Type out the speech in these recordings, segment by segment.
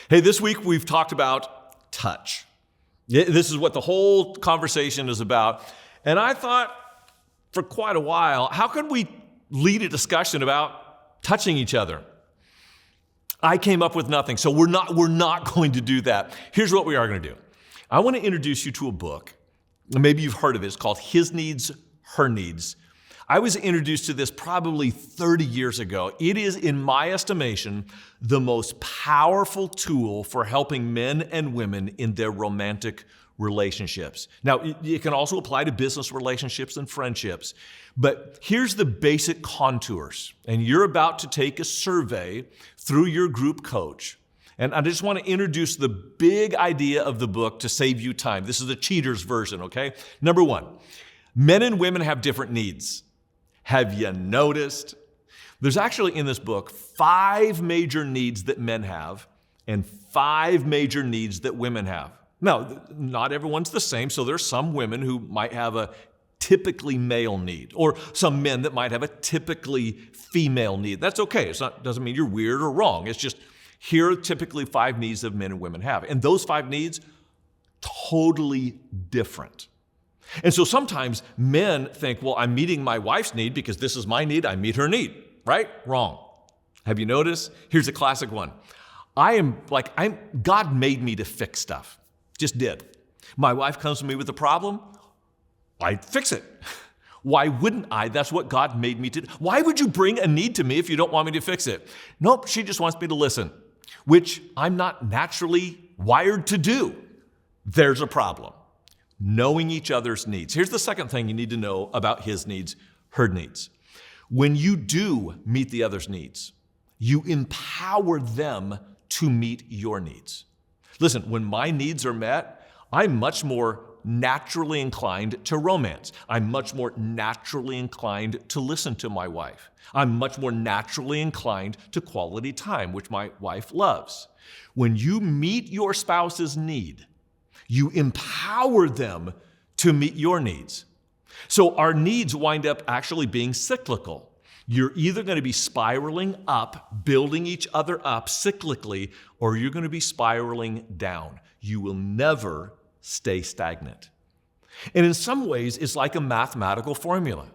Hey, this week we've talked about touch. This is what the whole conversation is about. And I thought for quite a while, how can we lead a discussion about touching each other? I came up with nothing, so we're not going to do that. Here's what we are going to do. I want to introduce you to a book. Maybe you've heard of it. It's called His Needs, Her Needs. I was introduced to this probably 30 years ago. It is, in my estimation, the most powerful tool for helping men and women in their romantic relationships. Now, it can also apply to business relationships and friendships. But here's the basic contours. And you're about to take a survey through your group coach. And I just want to introduce the big idea of the book to save you time. This is the cheater's version, okay? Number one, men and women have different needs. Have you noticed? There's actually in this book 5 major needs that men have and 5 major needs that women have. Now, not everyone's the same, so there's some women who might have a typically male need, or some men that might have a typically female need. That's okay. It doesn't mean you're weird or wrong. It's just here are typically 5 needs that men and women have. And those 5 needs, totally different. And so sometimes men think, well, I'm meeting my wife's need because this is my need, I meet her need, right? Wrong. Have you noticed? Here's a classic one. God made me to fix stuff. Just did. My wife comes to me with a problem, I fix it. Why wouldn't I? That's what God made me to do. Why would you bring a need to me if you don't want me to fix it? Nope, she just wants me to listen, which I'm not naturally wired to do. There's a problem. Knowing each other's needs. Here's the second thing you need to know about his needs, her needs. When you do meet the other's needs, you empower them to meet your needs. Listen, when my needs are met, I'm much more naturally inclined to romance. I'm much more naturally inclined to listen to my wife. I'm much more naturally inclined to quality time, which my wife loves. When you meet your spouse's need, you empower them to meet your needs. So our needs wind up actually being cyclical. You're either going to be spiraling up, building each other up cyclically, or you're going to be spiraling down. You will never stay stagnant. And in some ways, it's like a mathematical formula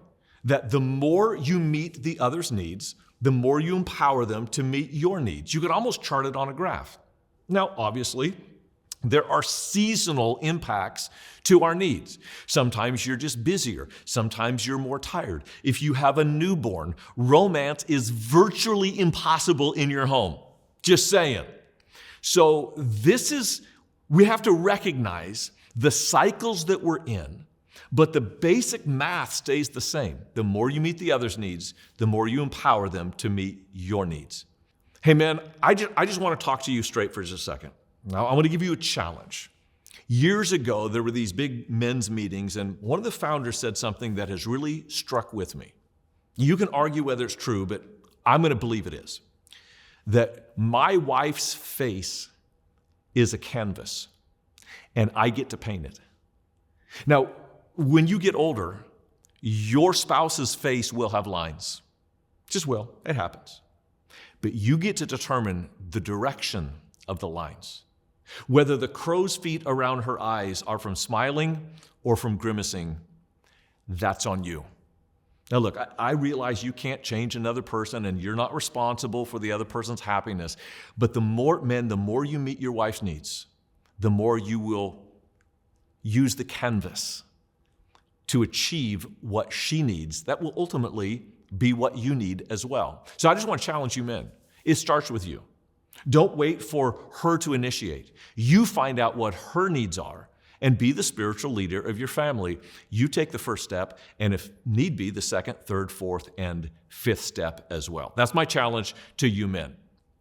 that the more you meet the other's needs, the more you empower them to meet your needs. You could almost chart it on a graph. Now, obviously, there are seasonal impacts to our needs. Sometimes you're just busier. Sometimes you're more tired. If you have a newborn, romance is virtually impossible in your home. Just saying. So we have to recognize the cycles that we're in, but the basic math stays the same. The more you meet the other's needs, the more you empower them to meet your needs. Hey man, I just want to talk to you straight for just a second. Now, I want to give you a challenge. Years ago, there were these big men's meetings, and one of the founders said something that has really struck with me. You can argue whether it's true, but I'm going to believe it is. That my wife's face is a canvas, and I get to paint it. Now, when you get older, your spouse's face will have lines. Just will. It happens. But you get to determine the direction of the lines. Whether the crow's feet around her eyes are from smiling or from grimacing, that's on you. Now look, I realize you can't change another person and you're not responsible for the other person's happiness, but the more you meet your wife's needs, the more you will use the canvas to achieve what she needs. That will ultimately be what you need as well. So I just want to challenge you men. It starts with you. Don't wait for her to initiate. You find out what her needs are and be the spiritual leader of your family. You take the first step, and if need be, the second, third, fourth, and fifth step as well. That's my challenge to you men.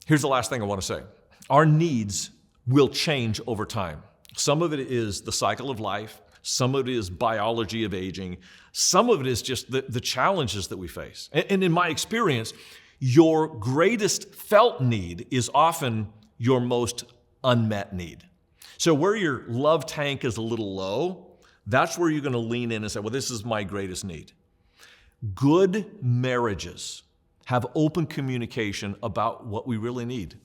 Here's the last thing I want to say. Our needs will change over time. Some of it is the cycle of life. Some of it is biology of aging. Some of it is just the challenges that we face. And in my experience, your greatest felt need is often your most unmet need. So where your love tank is a little low, that's where you're going to lean in and say, well, this is my greatest need. Good marriages have open communication about what we really need.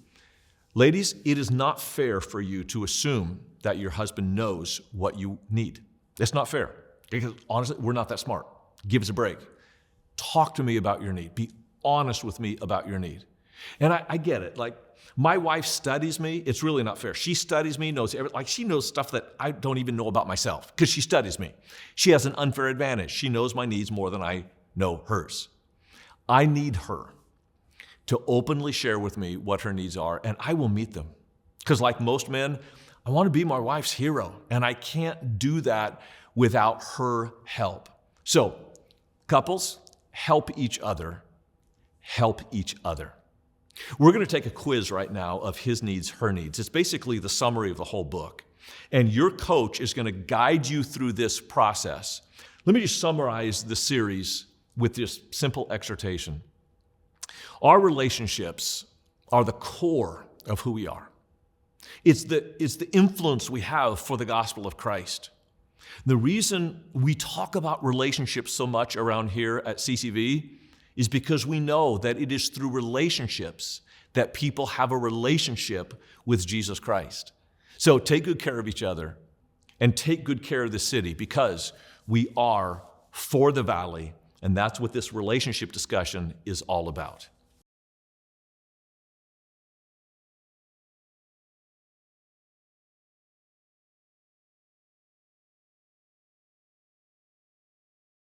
Ladies, it is not fair for you to assume that your husband knows what you need. It's not fair. Because honestly, we're not that smart. Give us a break. Talk to me about your need. Be honest with me about your need. And I get it. Like, my wife studies me. It's really not fair. She studies me, she knows stuff that I don't even know about myself because she studies me. She has an unfair advantage. She knows my needs more than I know hers. I need her to openly share with me what her needs are, and I will meet them. Because like most men, I want to be my wife's hero, and I can't do that without her help. So, couples, help each other. Help each other. We're going to take a quiz right now of his needs, her needs. It's basically the summary of the whole book. And your coach is going to guide you through this process. Let me just summarize the series with this simple exhortation. Our relationships are the core of who we are. It's the influence we have for the gospel of Christ. The reason we talk about relationships so much around here at CCV is because we know that it is through relationships that people have a relationship with Jesus Christ. So take good care of each other and take good care of the city because we are for the valley, and that's what this relationship discussion is all about.